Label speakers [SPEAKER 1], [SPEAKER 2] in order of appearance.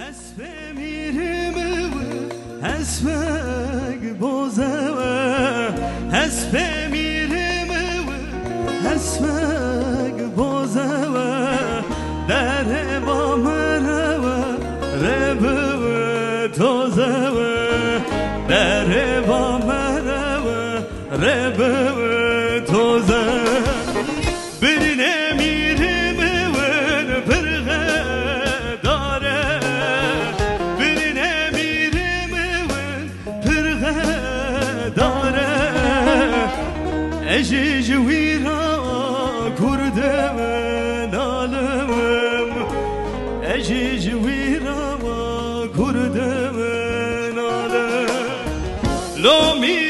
[SPEAKER 1] حسب میرم حسب بازم حسب میرم حسب بازم در با مرم رب تازم در با مرم رب تازم برنه میرم برغه داره برنه میرم برغه داره اجی ویرا کردم نالم اجی ویرا کردم نالم لو می